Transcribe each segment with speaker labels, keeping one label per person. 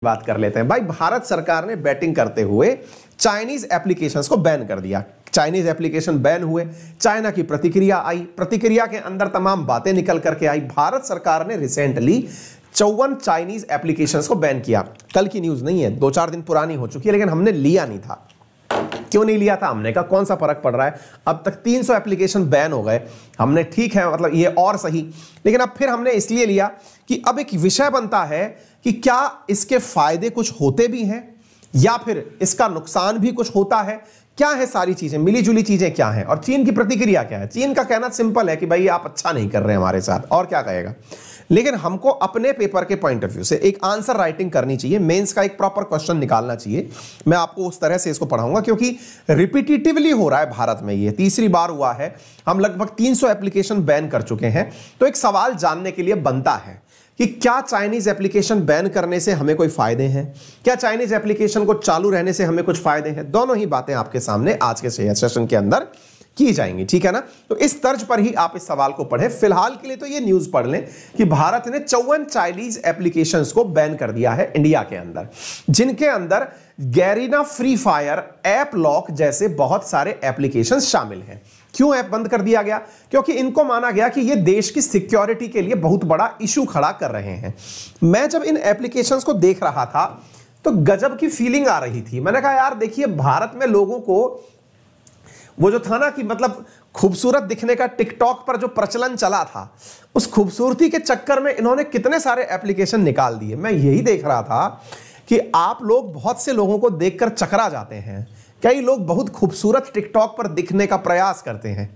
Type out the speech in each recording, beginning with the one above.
Speaker 1: बात कर लेते हैं भाई। भारत सरकार ने बैटिंग करते हुए चाइनीज एप्लीकेशंस को बैन कर दिया। चाइनीज एप्लीकेशन बैन हुए, चाइना की प्रतिक्रिया आई, प्रतिक्रिया के अंदर तमाम बातें निकल करके आई। भारत सरकार ने रिसेंटली 54 चाइनीज एप्लीकेशंस को बैन किया। कल की न्यूज नहीं है, 2-4 दिन पुरानी हो चुकी है, लेकिन हमने लिया नहीं था। क्यों नहीं लिया था? हमने कहा कौन सा फर्क पड़ रहा है, अब तक 300 एप्लीकेशन बैन हो गए। हमने ठीक है, मतलब ये और सही, लेकिन अब फिर हमने इसलिए लिया कि अब एक विषय बनता है कि क्या इसके फायदे कुछ होते भी हैं या फिर इसका नुकसान भी कुछ होता है, क्या है सारी चीजें, मिली जुली चीजें क्या हैं, और चीन की प्रतिक्रिया क्या है। चीन का कहना सिंपल है कि भाई आप अच्छा नहीं कर रहे हैं हमारे साथ, और क्या कहेगा। लेकिन हमको अपने पेपर के पॉइंट ऑफ व्यू से एक आंसर राइटिंग करनी चाहिए, मेंस का एक प्रॉपर क्वेश्चन निकालना चाहिए। मैं आपको उस तरह से इसको पढ़ाऊंगा, क्योंकि रिपीटिटिवली हो रहा है भारत में, ये तीसरी बार हुआ है। हम लगभग 300 एप्लीकेशन बैन कर चुके हैं। तो एक सवाल जानने के लिए बनता है कि क्या चाइनीज एप्लीकेशन बैन करने से हमें कोई फायदे हैं, क्या चाइनीज एप्लीकेशन को चालू रहने से हमें कुछ फायदे हैं। दोनों ही बातें आपके सामने आज के सेशन के अंदर की जाएंगी, ठीक है ना। तो इस तर्ज पर ही आप इस सवाल को पढ़ें। फिलहाल के लिए तो ये न्यूज पढ़ लें कि भारत ने 54 चाइनीज एप्लीकेशंस को बैन कर दिया है इंडिया के अंदर, जिनके अंदर Garena free fire, app lock जैसे बहुत सारे एप्लीकेशंस शामिल हैं। क्यों ऐप बंद कर दिया गया? क्योंकि इनको माना गया कि ये देश की सिक्योरिटी के लिए बहुत बड़ा इशू खड़ा कर रहे हैं। मैं जब इन एप्लीकेशंस को देख रहा था तो गजब की फीलिंग आ रही थी। मैंने कहा यार देखिए, भारत में लोगों को वो जो था ना कि मतलब खूबसूरत दिखने का टिकटॉक पर जो प्रचलन चला था, उस खूबसूरती के चक्कर में इन्होंने कितने सारे एप्लीकेशन निकाल दिए। मैं यही देख रहा था कि आप लोग बहुत से लोगों को देखकर चकरा जाते हैं। कई लोग बहुत खूबसूरत टिकटॉक पर दिखने का प्रयास करते हैं,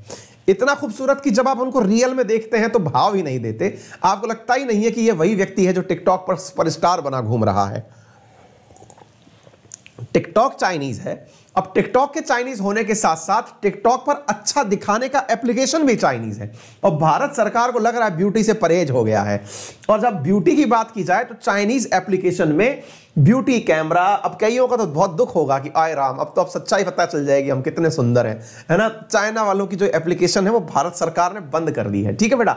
Speaker 1: इतना खूबसूरत कि जब आप उनको रियल में देखते हैं तो भाव ही नहीं देते। आपको लगता ही नहीं है कि यह वही व्यक्ति है जो टिकटॉक पर सुपरस्टार बना घूम रहा है। टिकटॉक चाइनीज है। अब टिकटॉक के चाइनीज होने के साथ साथ टिकटॉक पर अच्छा दिखाने का एप्लीकेशन भी चाइनीज है। और भारत सरकार को लग रहा है ब्यूटी से परहेज हो गया है। और जब ब्यूटी की बात की जाए तो चाइनीज एप्लीकेशन में ब्यूटी कैमरा, अब कईयों का तो बहुत दुख होगा कि आय राम, अब तो अब सच्चाई पता चल जाएगी हम कितने सुंदर हैं, है ना। चाइना वालों की जो एप्लीकेशन है वो भारत सरकार ने बंद कर दी है, ठीक है बेटा।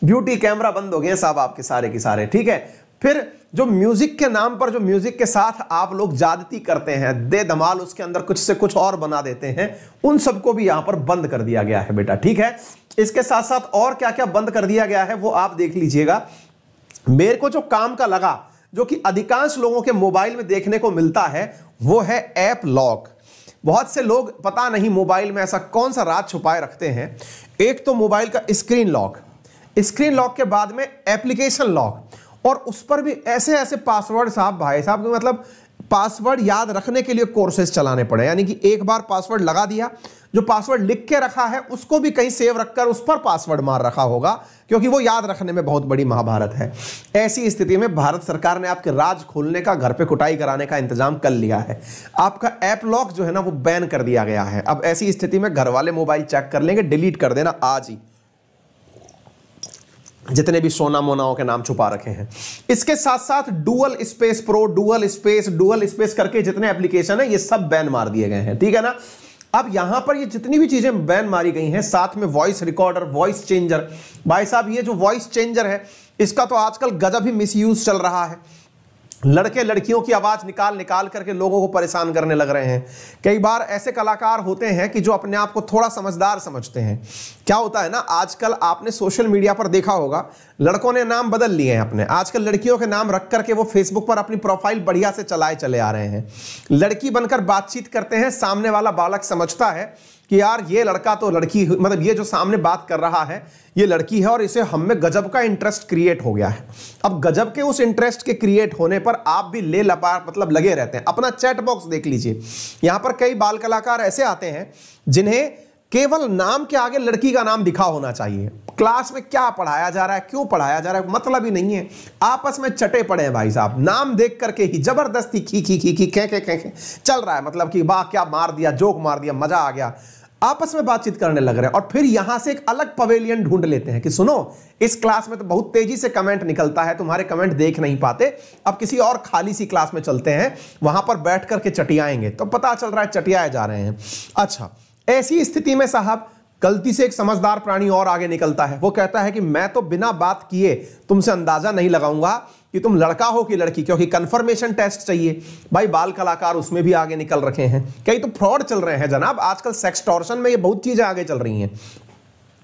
Speaker 1: ब्यूटी कैमरा बंद हो गए साहब आपके सारे के सारे, ठीक है। फिर जो म्यूजिक के नाम पर, जो म्यूजिक के साथ आप लोग ज्यादती करते हैं, दे धमाल उसके अंदर कुछ से कुछ और बना देते हैं, उन सबको भी यहां पर बंद कर दिया गया है बेटा, ठीक है। इसके साथ साथ और क्या क्या बंद कर दिया गया है वो आप देख लीजिएगा। मेरे को जो काम का लगा, जो कि अधिकांश लोगों के मोबाइल में देखने को मिलता है, वो है ऐप लॉक। बहुत से लोग पता नहीं मोबाइल में ऐसा कौन सा राज छुपाए रखते हैं। एक तो मोबाइल का स्क्रीन लॉक, स्क्रीन लॉक के बाद में एप्लीकेशन लॉक, और उस पर भी ऐसे ऐसे पासवर्ड साहब, भाई साहब, मतलब पासवर्ड याद रखने के लिए कोर्सेज चलाने पड़े। यानी कि एक बार पासवर्ड लगा दिया, जो पासवर्ड लिख के रखा है उसको भी कहीं सेव रखकर उस पर पासवर्ड मार रखा होगा, क्योंकि वो याद रखने में बहुत बड़ी महाभारत है। ऐसी स्थिति में भारत सरकार ने आपके राज खोलने का, घर पे कुटाई कराने का इंतजाम कर लिया है। आपका ऐप लॉक जो है ना वो बैन कर दिया गया है। अब ऐसी स्थिति में घर वाले मोबाइल चेक कर लेंगे, डिलीट कर देना आज ही, जितने भी सोना मोनाओं के नाम छुपा रखे हैं। इसके साथ साथ dual space pro, dual space करके जितने एप्लीकेशन है ये सब बैन मार दिए गए हैं, ठीक है ना। अब यहां पर ये जितनी भी चीजें बैन मारी गई हैं, साथ में वॉइस रिकॉर्डर, वॉइस चेंजर, भाई साहब ये जो वॉइस चेंजर है इसका तो आजकल गजब ही मिसयूज चल रहा है। लड़के लड़कियों की आवाज निकाल निकाल करके लोगों को परेशान करने लग रहे हैं। कई बार ऐसे कलाकार होते हैं कि जो अपने आप को थोड़ा समझदार समझते हैं। क्या होता है ना, आजकल आपने सोशल मीडिया पर देखा होगा, लड़कों ने नाम बदल लिए हैं अपने। आजकल लड़कियों के नाम रख करके वो फेसबुक पर अपनी प्रोफाइल बढ़िया से चलाए चले आ रहे हैं। लड़की बनकर बातचीत करते हैं, सामने वाला बालक समझता है कि यार ये लड़का तो लड़की, मतलब ये जो सामने बात कर रहा है ये लड़की है, और इसे हम में गजब का इंटरेस्ट क्रिएट हो गया है। अब गजब के उस इंटरेस्ट के क्रिएट होने पर आप भी ले लपार मतलब लगे रहते हैं। अपना चैट बॉक्स देख लीजिए, यहां पर कई बाल कलाकार ऐसे आते हैं जिन्हें केवल नाम के आगे लड़की का नाम दिखा होना चाहिए। क्लास में क्या पढ़ाया जा रहा है, क्यों पढ़ाया जा रहा है, मतलब ही नहीं है। आपस में चटे पड़े हैं भाई साहब, नाम देख करके ही जबरदस्ती खी खी खी खी खे चल रहा है। मतलब कि वाह क्या मार दिया, जोक मार दिया, मजा आ गया, आपस में बातचीत करने लग रहे हैं। और फिर यहां से एक अलग पवेलियन ढूंढ लेते हैं कि सुनो इस क्लास में तो बहुत तेजी से कमेंट निकलता है, तुम्हारे कमेंट देख नहीं पाते, अब किसी और खाली सी क्लास में चलते हैं, वहां पर बैठ करके चटियाएंगे। तो पता चल रहा है चटियाए जा रहे हैं। अच्छा, ऐसी स्थिति में साहब गलती से एक समझदार प्राणी और आगे निकलता है। वो कहता है कि मैं तो बिना बात किए तुमसे अंदाजा नहीं लगाऊंगा कि तुम लड़का हो कि लड़की, क्योंकि कंफर्मेशन टेस्ट चाहिए भाई। बाल कलाकार उसमें भी आगे निकल रखे हैं, कई तो फ्रॉड चल रहे हैं जनाब आजकल। सेक्सटॉर्शन में ये बहुत चीजें आगे चल रही हैं।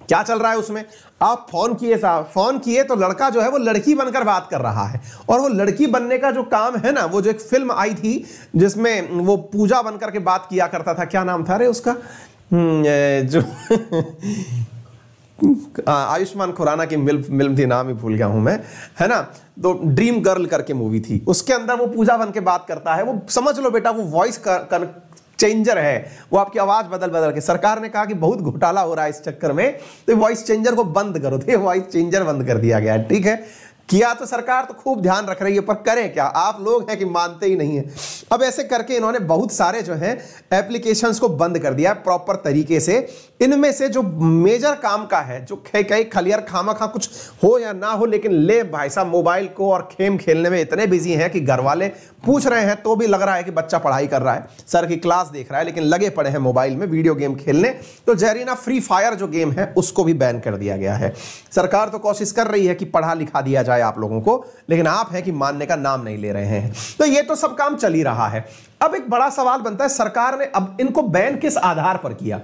Speaker 1: क्या चल रहा है उसमें, आप फोन किए साहब, फोन किए तो लड़का जो है वो लड़की बनकर बात कर रहा है, और वो लड़की बनने का जो काम है ना, वो जो एक फिल्म आई थी जिसमें वो पूजा बनकर के बात किया करता था, क्या नाम था रे उसका, जो आयुष्मान खुराना की फिल्म थी, नाम ही भूल गया हूं मैं, है ना। तो ड्रीम गर्ल करके मूवी थी, उसके अंदर वो पूजा बन के बात करता है। वो समझ लो बेटा, वो वॉइस चेंजर है, वो आपकी आवाज बदल बदल के। सरकार ने कहा कि बहुत घोटाला हो रहा है इस चक्कर में, तो वॉइस चेंजर को बंद करो, तो वॉइस चेंजर बंद कर दिया गया है। ठीक है, किया तो सरकार तो खूब ध्यान रख रही है, पर करें क्या, आप लोग हैं कि मानते ही नहीं है। अब ऐसे करके इन्होंने बहुत सारे जो हैं एप्लीकेशंस को बंद कर दिया प्रॉपर तरीके से। इनमें से जो मेजर काम का है, जो कई खलियर खामा खा कुछ हो या ना हो, लेकिन ले भाई साहब मोबाइल को और गेम खेलने में इतने बिजी हैं कि घर वाले पूछ रहे हैं तो भी लग रहा है कि बच्चा पढ़ाई कर रहा है, सर की क्लास देख रहा है, लेकिन लगे पड़े हैं मोबाइल में वीडियो गेम खेलने। तो जहरीना फ्री फायर जो गेम है उसको भी बैन कर दिया गया है। सरकार तो कोशिश कर रही है कि पढ़ा लिखा दिया जाए आप लोगों को, लेकिन आप हैं कि मानने का नाम नहीं ले रहे हैं। तो ये तो सब काम चल ही रहा है। अब एक बड़ा सवाल बनता है, सरकार ने अब इनको बैन किस आधार पर किया?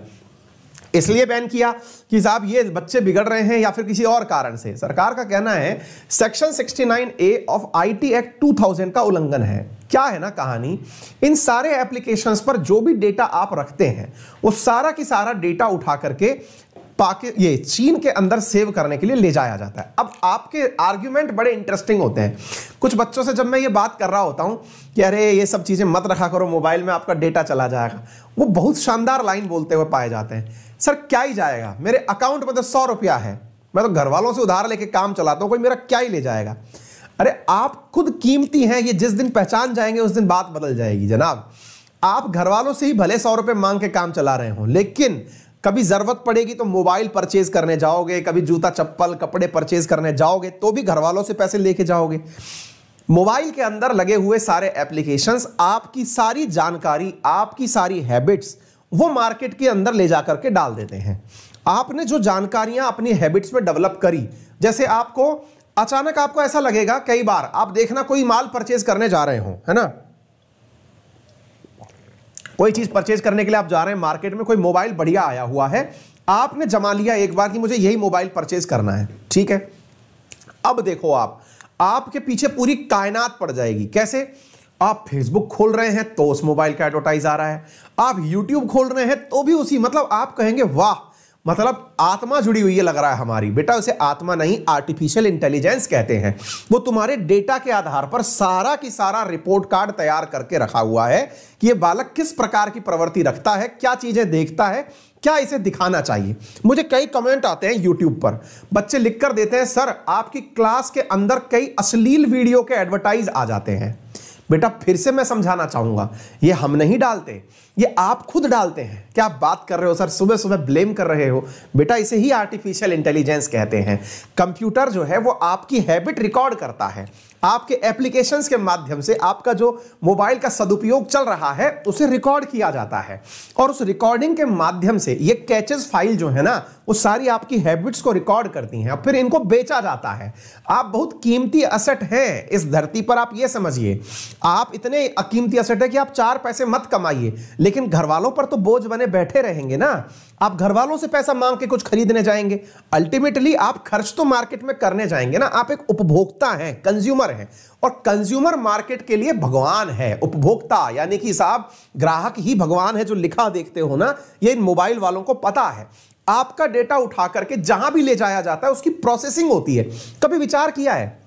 Speaker 1: इसलिए बैन किया कि साहब ये बच्चे बिगड़ रहे हैं या फिर किसी और कारण से? सरकार का कहना है section 69A of IT act 2000 का उल्लंघन है। क्या है ना कहानी, इन सारे एप्लीकेशंस पर जो भी डेटा आप रखते हैं वो सारा की सारा डेटा उठा करके ये चीन के अंदर सेव करने के लिए ले जाया जाता है। अब आपके आर्ग्यूमेंट बड़े इंटरेस्टिंग होते हैं। कुछ बच्चों से जब मैं ये बात कर रहा होता हूं कि अरे ये सब चीजें मत रखा करो मोबाइल में, आपका डेटा चला जाएगा, वो बहुत शानदार लाइन बोलते हुए पाए जाते हैं, सर क्या ही जाएगा, मेरे अकाउंट में तो 100 रुपया है, मैं तो घर वालों से उधार लेके काम चलाता हूं, कोई मेरा क्या ही ले जाएगा। अरे आप खुद कीमती हैं, ये जिस दिन पहचान जाएंगे उस दिन बात बदल जाएगी जनाब। आप घर वालों से ही भले 100 रुपए मांग के काम चला रहे हो, लेकिन कभी जरूरत पड़ेगी तो मोबाइल परचेज करने जाओगे, कभी जूता चप्पल कपड़े परचेज करने जाओगे तो भी घर वालों से पैसे लेके जाओगे। मोबाइल के अंदर लगे हुए सारे एप्लीकेशंस आपकी सारी जानकारी, आपकी सारी हैबिट्स वो मार्केट के अंदर ले जाकर के डाल देते हैं। आपने जो जानकारियां अपनी हैबिट्स में डेवलप करी, जैसे आपको अचानक आपको ऐसा लगेगा, कई बार आप देखना कोई माल परचेज करने जा रहे हो, है ना, कोई चीज परचेज करने के लिए आप जा रहे हैं मार्केट में, कोई मोबाइल बढ़िया आया हुआ है, आपने जमा लिया एक बार कि मुझे यही मोबाइल परचेज करना है, ठीक है। अब देखो आपके पीछे पूरी कायनात पड़ जाएगी। कैसे? आप फेसबुक खोल रहे हैं तो उस मोबाइल का एडवर्टाइज आ रहा है, आप यूट्यूब खोल रहे हैं तो भी उसी, मतलब आप कहेंगे वाह, मतलब आत्मा जुड़ी हुई है लग रहा है हमारी। बेटा उसे आत्मा नहीं, आर्टिफिशियल इंटेलिजेंस कहते हैं। वो तुम्हारे डेटा के आधार पर सारा की सारा रिपोर्ट कार्ड तैयार करके रखा हुआ है कि ये बालक किस प्रकार की प्रवृत्ति रखता है, क्या चीजें देखता है, क्या इसे दिखाना चाहिए। मुझे कई कमेंट आते हैं यूट्यूब पर, बच्चे लिख कर देते हैं सर आपकी क्लास के अंदर कई अश्लील वीडियो के एडवर्टाइज आ जाते हैं। बेटा फिर से मैं समझाना चाहूंगा, ये हम नहीं डालते, ये आप खुद डालते हैं। क्या आप बात कर रहे हो सर, सुबह सुबह ब्लेम कर रहे हो? बेटा इसे ही आर्टिफिशियल इंटेलिजेंस कहते हैं। कंप्यूटर जो है वो आपकी हैबिट रिकॉर्ड करता है, आपके एप्लीकेशंस के माध्यम से आपका जो मोबाइल का सदुपयोग चल रहा है उसे रिकॉर्ड किया जाता है, और उस रिकॉर्डिंग के माध्यम से ये कैचेस फाइल जो है ना वो सारी आपकी हैबिट्स को रिकॉर्ड करती हैं, और फिर इनको बेचा जाता है। आप बहुत कीमती असेट हैं इस धरती पर, आप ये समझिए। आप इतने कीमती असेट है कि आप 4 पैसे मत कमाइए, लेकिन घर वालों पर तो बोझ बने बैठे रहेंगे ना। आप घर वालों से पैसा मांग के कुछ खरीदने जाएंगे, अल्टीमेटली आप खर्च तो मार्केट में करने जाएंगे ना। आप एक उपभोक्ता हैं, कंज्यूमर हैं, और कंज्यूमर मार्केट के लिए भगवान है उपभोक्ता, यानी कि साहब ग्राहक ही भगवान है। जो लिखा देखते हो ना, ये इन मोबाइल वालों को पता है। आपका डेटा उठा करके जहां भी ले जाया जाता है उसकी प्रोसेसिंग होती है। कभी विचार किया है,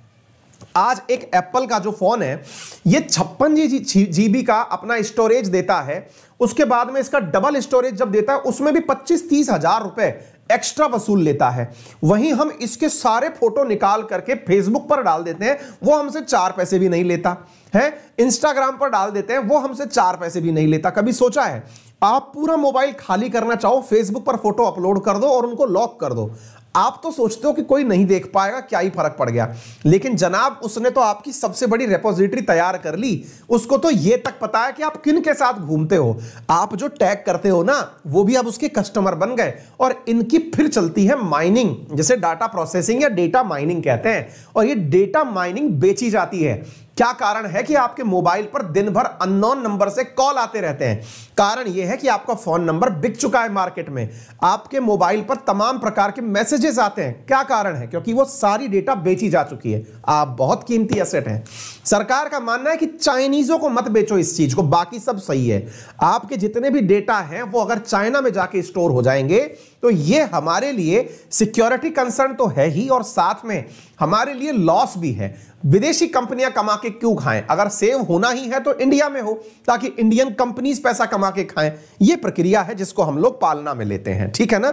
Speaker 1: आज एक एप्पल का जो फोन है ये 56 GB का अपना स्टोरेज देता है, उसके बाद में इसका डबल स्टोरेज जब देता है उसमें भी 25-30 हजार रुपए एक्स्ट्रा वसूल लेता है। वहीं हम इसके सारे फोटो निकाल करके फेसबुक पर डाल देते हैं, वो हमसे 4 पैसे भी नहीं लेता है, इंस्टाग्राम पर डाल देते हैं, वो हमसे 4 पैसे भी नहीं लेता। कभी सोचा है आप पूरा मोबाइल खाली करना चाहो, फेसबुक पर फोटो अपलोड कर दो और उनको लॉक कर दो, आप तो सोचते हो कि कोई नहीं देख पाएगा, क्या ही फर्क पड़ गया। लेकिन जनाब उसने तो आपकी सबसे बड़ी रेपोजिटरी तैयार कर ली, उसको तो यह तक पता है कि आप किन के साथ घूमते हो, आप जो टैग करते हो ना वो भी अब उसके कस्टमर बन गए। और इनकी फिर चलती है माइनिंग, जिसे डाटा प्रोसेसिंग या डेटा माइनिंग कहते हैं, और ये डेटा माइनिंग बेची जाती है। क्या कारण है कि आपके मोबाइल पर दिन भर अननोन नंबर से कॉल आते रहते हैं? कारण यह है कि आपका फोन नंबर बिक चुका है मार्केट में, आपके मोबाइल पर तमाम प्रकार के मैसेजेस आते हैं। क्या कारण है? क्योंकि वो सारी डेटा बेची जा चुकी है। आप बहुत कीमती एसेट हैं। सरकार का मानना है कि चाइनीजों को मत बेचो इस चीज को, बाकी सब सही है। आपके जितने भी डेटा हैं वो अगर चाइना में जाके स्टोर हो जाएंगे तो ये हमारे लिए सिक्योरिटी कंसर्न तो है ही, और साथ में हमारे लिए लॉस भी है। विदेशी कंपनियां कमा के क्यों खाएं? अगर सेव होना ही है तो इंडिया में हो, ताकि इंडियन कंपनीज पैसा कमा के खाएं। यह प्रक्रिया है जिसको हम लोग पालना में लेते हैं। ठीक है ना?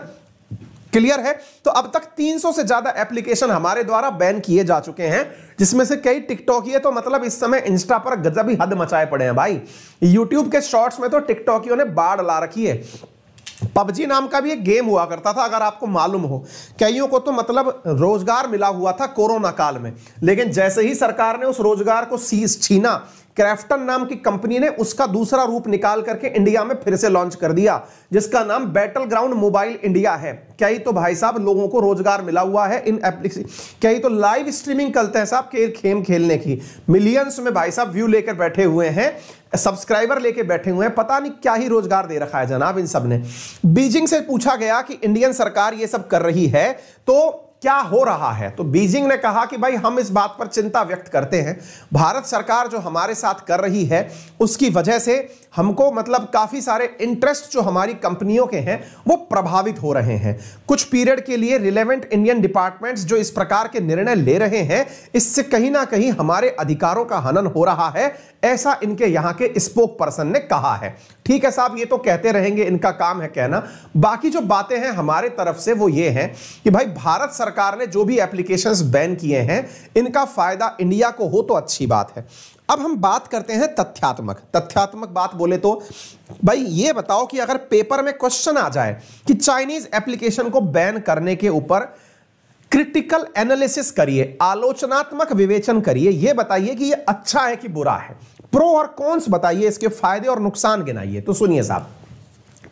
Speaker 1: क्लियर है? तो अब तक 300 से ज्यादा एप्लीकेशन हमारे द्वारा बैन किए जा चुके हैं, जिसमें से कई टिकटॉक ही है। तो मतलब इस समय इंस्टा पर गजब ही हद मचाए पड़े हैं भाई। यूट्यूब के शॉर्ट्स में तो टिकटॉकियों ने बाढ़ ला रखी है। पबजी नाम का भी एक गेम हुआ करता था, अगर आपको मालूम हो। कईयों को तो मतलब रोजगार मिला हुआ था कोरोना काल में, लेकिन जैसे ही सरकार ने उस रोजगार को छीना, क्राफ्टन नाम की कंपनी ने उसका दूसरा रूप निकाल करके इंडिया में फिर से लॉन्च कर दिया, जिसका नाम बैटल ग्राउंड मोबाइल इंडिया है। कई तो भाई साहब लोगों को रोजगार मिला हुआ है इन एप्लीकेशन, कई तो लाइव स्ट्रीमिंग करते हैं साहब गेम खेलने की, मिलियंस में भाई साहब व्यू लेकर बैठे हुए हैं, सब्सक्राइबर लेके बैठे हुए हैं। पता नहीं क्या ही रोजगार दे रखा है जनाब इन सब ने। बीजिंग से पूछा गया कि इंडियन सरकार ये सब कर रही है तो क्या हो रहा है, तो बीजिंग ने कहा कि भाई हम इस बात पर चिंता व्यक्त करते हैं। भारत सरकार जो हमारे साथ कर रही है उसकी वजह से हमको मतलब काफी सारे इंटरेस्ट जो हमारी कंपनियों के हैं वो प्रभावित हो रहे हैं। कुछ पीरियड के लिए रिलेवेंट इंडियन डिपार्टमेंट्स जो इस प्रकार के निर्णय ले रहे हैं, इससे कहीं ना कहीं हमारे अधिकारों का हनन हो रहा है, ऐसा इनके यहां के स्पोक पर्सन ने कहा है। ठीक है साहब, ये तो कहते रहेंगे, इनका काम है कहना। बाकी जो बातें हैं हमारे तरफ से वो ये हैं कि भाई भारत सरकार ने जो भी एप्लीकेशंस बैन किए हैं इनका फायदा इंडिया को हो तो अच्छी बात है। अब हम बात करते हैं तथ्यात्मक बात बोले तो भाई ये बताओ कि अगर पेपर में क्वेश्चन आ जाए कि चाइनीज एप्लीकेशन को बैन करने के ऊपर क्रिटिकल एनालिसिस करिए, आलोचनात्मक विवेचन करिए, यह बताइए कि यह अच्छा है कि बुरा है, प्रो और कॉन्स बताइए, इसके फायदे और नुकसान गिनाइए। तो सुनिए साहब,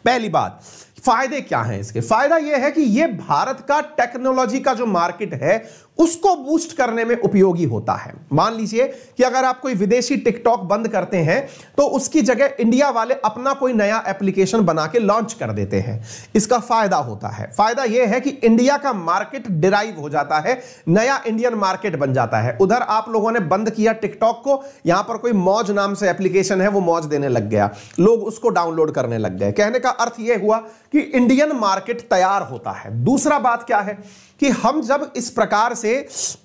Speaker 1: पहली बात, फायदे क्या हैं इसके? फायदा यह है कि यह भारत का टेक्नोलॉजी का जो मार्केट है उसको बूस्ट करने में उपयोगी होता है। मान लीजिए कि अगर आप कोई विदेशी टिकटॉक बंद करते हैं तो उसकी जगह इंडिया वाले अपना कोई नया एप्लीकेशन बना के लॉन्च कर देते हैं, इसका फायदा होता है। फायदा यह है कि इंडिया का मार्केट डिराइव हो जाता है, नया इंडियन मार्केट बन जाता है। उधर आप लोगों ने बंद किया टिकटॉक को, यहां पर कोई मौज नाम से एप्लीकेशन है वो मौज देने लग गया, लोग उसको डाउनलोड करने लग गए। कहने का अर्थ यह हुआ कि इंडियन मार्केट तैयार होता है। दूसरा बात क्या है कि हम जब इस प्रकार से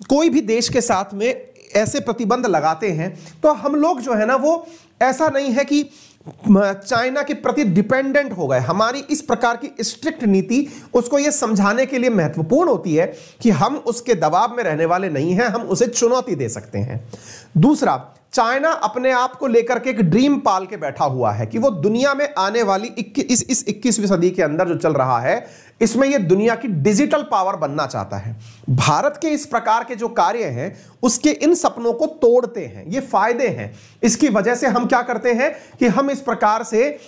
Speaker 1: कोई भी देश के साथ में ऐसे प्रतिबंध लगाते हैं तो हम लोग जो है ना वो ऐसा नहीं है कि चाइना के प्रति डिपेंडेंट हो गए। हमारी इस प्रकार की स्ट्रिक्ट नीति उसको यह समझाने के लिए महत्वपूर्ण होती है कि हम उसके दबाव में रहने वाले नहीं हैं, हम उसे चुनौती दे सकते हैं। दूसरा, चाइना अपने आप को लेकर के एक ड्रीम पाल के बैठा हुआ है कि वो दुनिया में आने वाली इस 21वीं सदी के अंदर जो चल रहा है इसमें ये दुनिया की डिजिटल पावर बनना चाहता है। भारत के इस प्रकार के जो कार्य हैं उसके इन सपनों को तोड़ते हैं, ये फायदे हैं। इसकी वजह से हम क्या करते हैं कि हम इस प्रकार से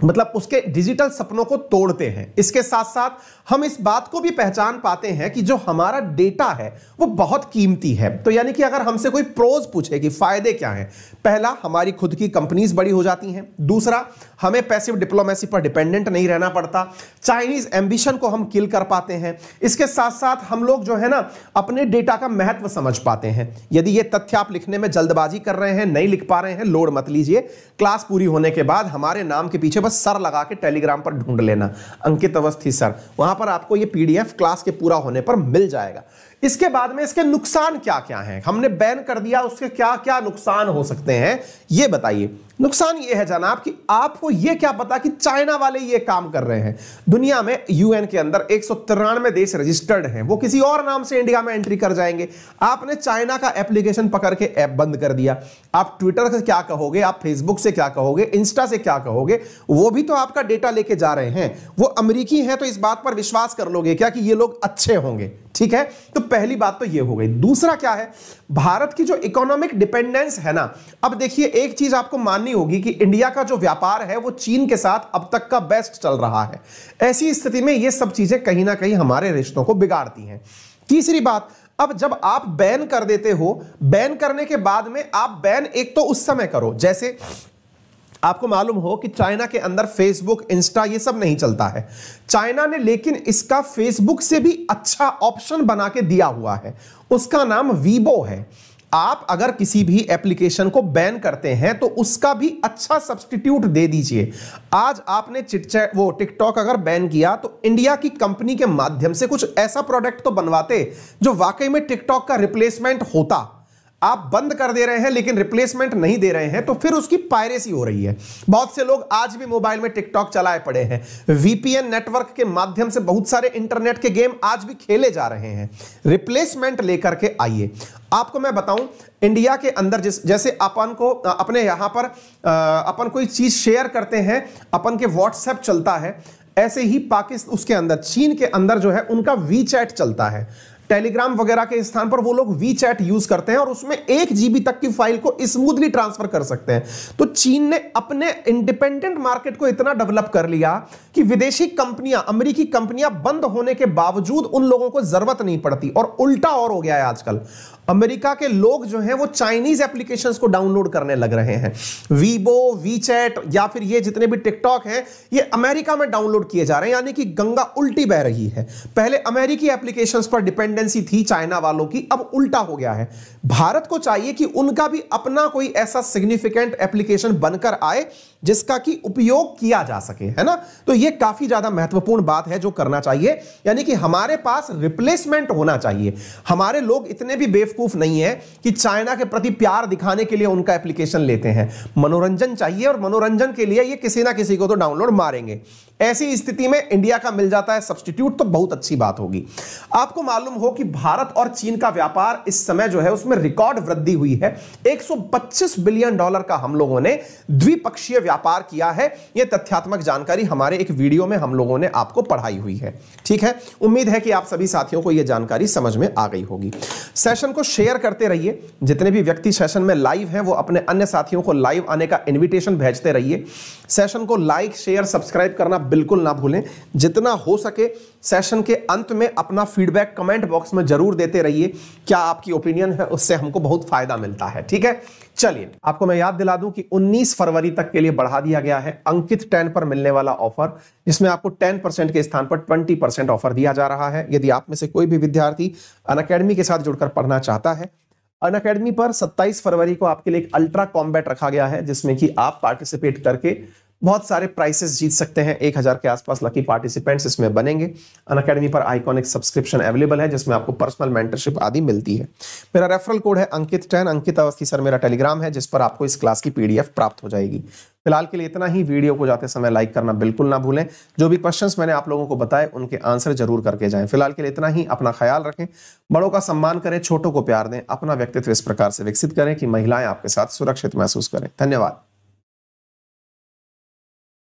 Speaker 1: मतलब उसके डिजिटल सपनों को तोड़ते हैं। इसके साथ साथ हम इस बात को भी पहचान पाते हैं कि जो हमारा डेटा है वो बहुत कीमती है। तो यानी कि अगर हमसे कोई प्रोज पूछे कि फायदे क्या हैं, पहला, हमारी खुद की कंपनीज बड़ी हो जाती हैं। दूसरा, हमें पैसिव डिप्लोमेसी पर डिपेंडेंट नहीं रहना पड़ता। चाइनीज एम्बिशन को हम किल कर पाते हैं। इसके साथ साथ हम लोग जो है ना अपने डेटा का महत्व समझ पाते हैं। यदि ये तथ्य आप लिखने में जल्दबाजी कर रहे हैं, नहीं लिख पा रहे हैं, लोड मत लीजिए। क्लास पूरी होने के बाद हमारे नाम के पीछे बस सर लगा के टेलीग्राम पर ढूंढ लेना, अंकित अवस्थी सर, वहां पर आपको ये पीडीएफ क्लास के पूरा होने पर मिल जाएगा। इसके बाद में इसके नुकसान क्या क्या हैं, हमने बैन कर दिया उसके क्या क्या नुकसान हो सकते हैं ये बताइए। नुकसान ये है जनाब कि आपको ये क्या पता कि चाइना वाले ये काम कर रहे हैं। दुनिया में यूएन के अंदर 193 देश रजिस्टर्ड हैं, वो किसी और नाम से इंडिया में एंट्री कर जाएंगे। आपने चाइना का एप्लीकेशन पकड़ के ऐप बंद कर दिया, आप ट्विटर से क्या कहोगे, आप फेसबुक से क्या कहोगे, इंस्टा से क्या कहोगे, वो भी तो आपका डेटा लेके जा रहे हैं। वो अमेरिकी हैं तो इस बात पर विश्वास कर लोगे क्या कि ये लोग अच्छे होंगे? ठीक है, तो पहली बात तो ये हो गई। दूसरा क्या है, भारत की जो इकोनॉमिक डिपेंडेंस है ना, अब देखिए एक चीज आपको माननी होगी कि इंडिया का जो व्यापार है वो चीन के साथ अब तक का बेस्ट चल रहा है। ऐसी स्थिति में ये सब चीजें कहीं ना कहीं हमारे रिश्तों को बिगाड़ती हैं। तीसरी बात, अब जब आप बैन कर देते हो, बैन करने के बाद में आप बैन एक तो उस समय करो, जैसे आपको मालूम हो कि चाइना के अंदर फेसबुक, इंस्टा ये सब नहीं चलता है। चाइना ने लेकिन इसका फेसबुक से भी अच्छा ऑप्शन बना के दिया हुआ है, उसका नाम वीबो है। आप अगर किसी भी एप्लीकेशन को बैन करते हैं तो उसका भी अच्छा सब्स्टिट्यूट दे दीजिए। आज आपने चिटचैट वो टिकटॉक अगर बैन किया तो इंडिया की कंपनी के माध्यम से कुछ ऐसा प्रोडक्ट तो बनवाते जो वाकई में टिकटॉक का रिप्लेसमेंट होता। आप बंद कर दे रहे हैं लेकिन रिप्लेसमेंट नहीं दे रहे हैं, तो फिर उसकी पायरेसी हो रही है। बहुत से लोग आज भी मोबाइल में टिकटॉक चलाए पड़े हैं, वीपीएन नेटवर्क के माध्यम से बहुत सारे इंटरनेट के गेम आज भी खेले जा रहे हैं। रिप्लेसमेंट लेकर के आइए। आपको मैं बताऊं, इंडिया के अंदर जैसे अपन को अपने यहां पर अपन कोई चीज शेयर करते हैं, अपन के व्हाट्सएप चलता है, ऐसे ही पाकिस्तान उसके अंदर चीन के अंदर जो है उनका वीचैट चलता है। टेलीग्राम वगैरह के स्थान पर वो लोग वीचैट यूज करते हैं और उसमें 1 GB तक की फाइल को स्मूथली ट्रांसफर कर सकते हैं। तो चीन ने अपने इंडिपेंडेंट मार्केट को इतना डेवलप कर लिया कि विदेशी कंपनियां, अमेरिकी कंपनियां बंद होने के बावजूद उन लोगों को जरूरत नहीं पड़ती। और उल्टा और हो गया है, आजकल अमेरिका के लोग जो हैं वो चाइनीज एप्लीकेशंस को डाउनलोड करने लग रहे हैं। वीबो, वीचैट या फिर ये जितने भी टिकटॉक हैं ये अमेरिका में डाउनलोड किए जा रहे हैं, यानी कि गंगा उल्टी बह रही है। पहले अमेरिकी एप्लीकेशंस पर डिपेंडेंसी थी चाइना वालों की, अब उल्टा हो गया है। भारत को चाहिए कि उनका भी अपना कोई ऐसा सिग्निफिकेंट एप्लीकेशन बनकर आए जिसका कि उपयोग किया जा सके, है ना। तो ये काफी ज्यादा महत्वपूर्ण बात है जो करना चाहिए, यानी कि हमारे पास रिप्लेसमेंट होना चाहिए। हमारे लोग इतने भी बेवकूफ नहीं है कि चाइना के प्रति प्यार दिखाने के लिए उनका एप्लीकेशन लेते हैं। मनोरंजन चाहिए और मनोरंजन के लिए ये किसी ना किसी को तो डाउनलोड मारेंगे। ऐसी स्थिति में इंडिया का मिल जाता है सब्स्टिट्यूट तो बहुत अच्छी बात होगी। आपको मालूम हो कि भारत और चीन का व्यापार इस समय जो है उसमें रिकॉर्ड वृद्धि हुई है। $125 बिलियन का हम लोगों ने द्विपक्षीय व्यापार किया है। यह तथ्यात्मक जानकारी हमारे एक वीडियो में हम लोगों ने आपको पढ़ाई हुई है। ठीक है, उम्मीद है कि आप सभी साथियों को यह जानकारी समझ में आ गई होगी। सेशन को शेयर करते रहिए। जितने भी व्यक्ति सेशन में लाइव हैं वो अपने अन्य साथियों को लाइव आने का इन्विटेशन भेजते रहिए। सेशन को लाइक, शेयर, सब्सक्राइब करना बिल्कुल ना भूलें। जितना हो सके सेशन के अंत में अपना फीडबैक कमेंट बॉक्स में जरूर देते रहिए। क्या आपकी ओपिनियन है, उससे हमको बहुत फायदा मिलता है। ठीक है, चलिए आपको मैं याद दिला दूं कि 19 फरवरी तक के लिए बढ़ा दिया गया है अंकित 10 पर मिलने वाला ऑफर, जिसमें आपको 10% के स्थान पर 20% ऑफर दिया जा रहा है। यदि आप में से कोई भी विद्यार्थी अनअकैडमी के साथ जुड़कर पढ़ना चाहता है, अनअकैडमी पर 27 फरवरी को आपके लिए एक अल्ट्रा कॉम्बैट रखा गया है, जिसमें कि आप पार्टिसिपेट करके बहुत सारे प्राइसेस जीत सकते हैं। 1000 के आसपास लकी पार्टिसिपेंट्स इसमें बनेंगे। अनअकैडमी पर आइकॉनिक सब्सक्रिप्शन अवेलेबल है जिसमें आपको पर्सनल मेंटरशिप आदि मिलती है। मेरा रेफरल कोड है अंकित 10। अंकित अवस्थी सर मेरा टेलीग्राम है जिस पर आपको इस क्लास की PDF प्राप्त हो जाएगी। फिलहाल के लिए इतना ही। वीडियो को जाते समय लाइक करना बिल्कुल ना भूलें। जो भी क्वेश्चंस मैंने आप लोगों को बताए उनके आंसर जरूर करके जाएं। फिलहाल के लिए इतना ही। अपना ख्याल रखें, बड़ों का सम्मान करें, छोटों को प्यार दें, अपना व्यक्तित्व इस प्रकार से विकसित करें कि महिलाएं आपके साथ सुरक्षित महसूस करें। धन्यवाद।